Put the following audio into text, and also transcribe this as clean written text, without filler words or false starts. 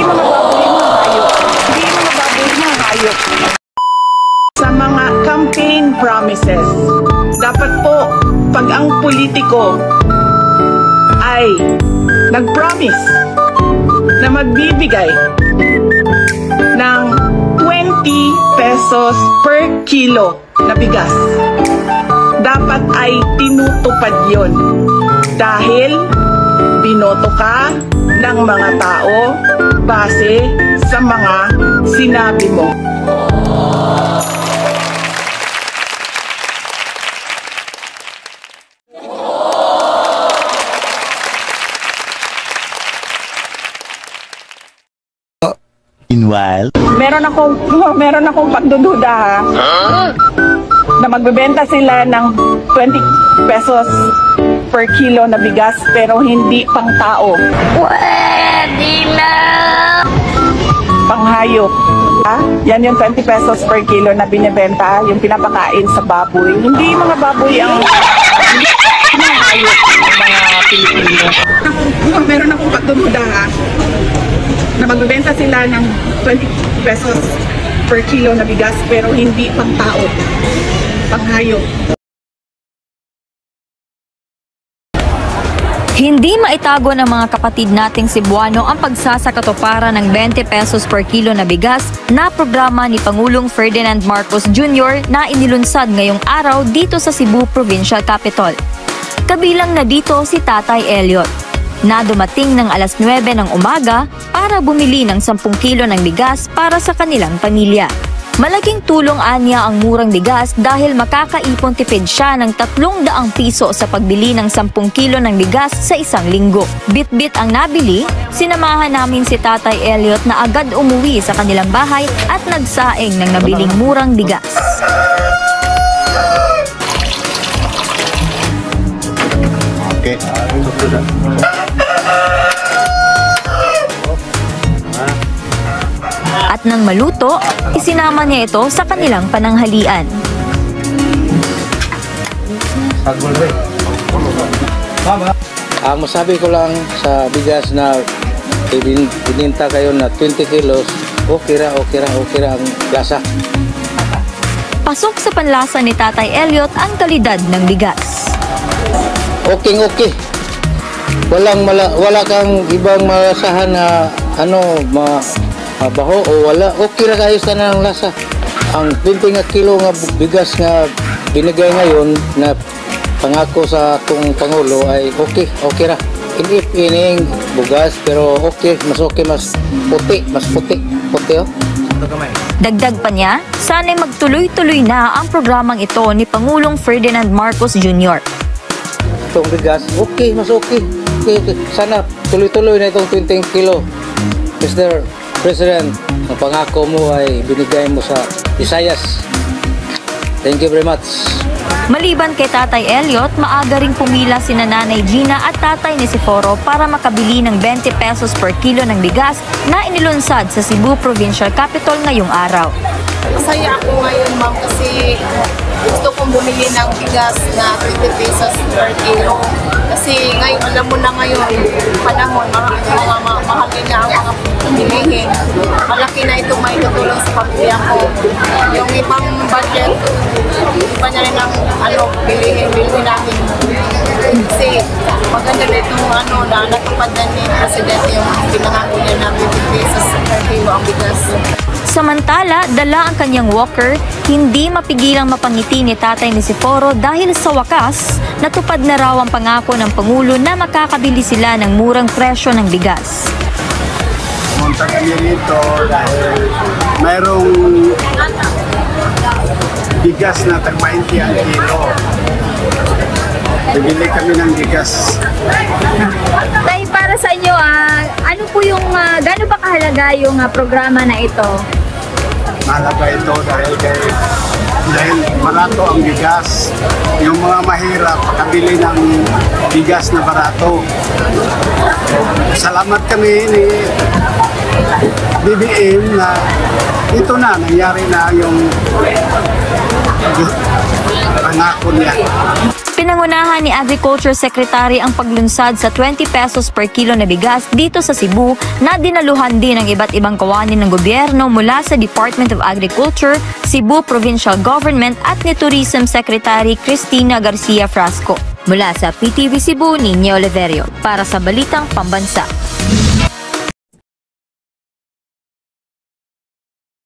mga baboy, mga hayop. Hindi mga baboy, mga hayop. Sa mga campaign promises, dapat po pag ang politiko ay nag-promise na magbibigay ng 20 pesos per kilo na bigas, dapat ay tinutupad yon dahil binoto ka ng mga tao base sa mga sinabi mo. Meanwhile, meron akong pagdududa na magbebenta sila ng 20 pesos per kilo na bigas pero hindi pang tao. Pwede na! Panghayop. Yan yung 20 pesos per kilo na binibenta, yung pinapakain sa baboy. Hindi mga baboy ang mga hayop ng mga Pilipino. Meron akong pagdududa na magbebenta sila ng 20 pesos per kilo na bigas pero hindi pang tao, panghayop. Hindi maitago ng mga kapatid nating Cebuano ang pagsasakatuparan ng 20 pesos per kilo na bigas na programa ni Pangulong Ferdinand Marcos Jr. na inilunsad ngayong araw dito sa Cebu Provincial Capital. Kabilang na dito si Tatay Elliot, na dumating ng alas 9 ng umaga para bumili ng 10 kilo ng bigas para sa kanilang pamilya. Malaking tulong anya ang murang bigas dahil makakaipon tipid siya ng 300 piso sa pagbili ng 10 kilo ng bigas sa isang linggo. Bit-bit ang nabili, sinamahan namin si Tatay Elliot na agad umuwi sa kanilang bahay at nagsaing ng nabiling murang bigas. okay. At nang maluto, isinama niya ito sa kanilang pananghalian. Ang masabi ko lang sa bigas na bininta kayo na 20 kilos, okay ra ang lasa. Pasok sa panlasa ni Tatay Elliot ang kalidad ng bigas. Okay. Wala kang ibang malasahan na baho o wala. Okay ra kayo sa ng lasa. Ang 20 nga kilo nga bigas nga binigay ngayon na pangako sa atong Pangulo ay okay ra. Ining bugas pero okay, mas puti oh. Dagdag pa niya, sana'y magtuloy-tuloy na ang programang ito ni Pangulong Ferdinand Marcos Jr. Itong bigas, mas okay. Sana tuloy-tuloy na itong 20 kilo. Mr. President, ang pangako mo ay binigay mo sa Visayas. Thank you very much. Maliban kay Tatay Elliot, maaga ring pumila sina Nanay Gina at Tatay Niceforo para makabili ng 20 pesos per kilo ng bigas na inilunsad sa Cebu Provincial Capital ngayong araw. Masaya ako ngayon, ma'am, kasi gusto kong bumili ng bigas na 20 pesos per kilo. Kasi ngayon, alam mo na ngayon, panahon, mahal na ang mga bilihin. Malaki na itong may tutulong sa pamilya ko. Yung ibang budget, iba na rin ang bilihin namin. Kasi maganda na itong na natupad na ni Presidente yung pinangako niya na 20 pesos per kilo ang bigas. Samantala, dala ang kanyang walker, hindi mapigilang mapangiti ni Tatay Niceforo dahil sa wakas, natupad na raw ang pangako ng Pangulo na makakabili sila ng murang presyo ng bigas. Pumunta kami rito dahil mayroong bigas na tag-20 ang kilo. Bibili kami ng bigas. Tay, para sa inyo, ano po yung, gaano ba kahalaga yung programa na ito? Mahalaga ito dahil barato ang bigas. Yung mga mahirap, makabili ng bigas na barato. Salamat kami ni BBM na ito na, nangyari na yung pangako niya. Pinangunahan ni Agriculture Secretary ang paglunsad sa 20 pesos per kilo na bigas dito sa Cebu na dinaluhan din ng iba't ibang kawani ng gobyerno mula sa Department of Agriculture, Cebu Provincial Government at ni Tourism Secretary Cristina Garcia Frasco. Mula sa PTV Cebu, Nino Oliverio para sa Balitang Pambansa.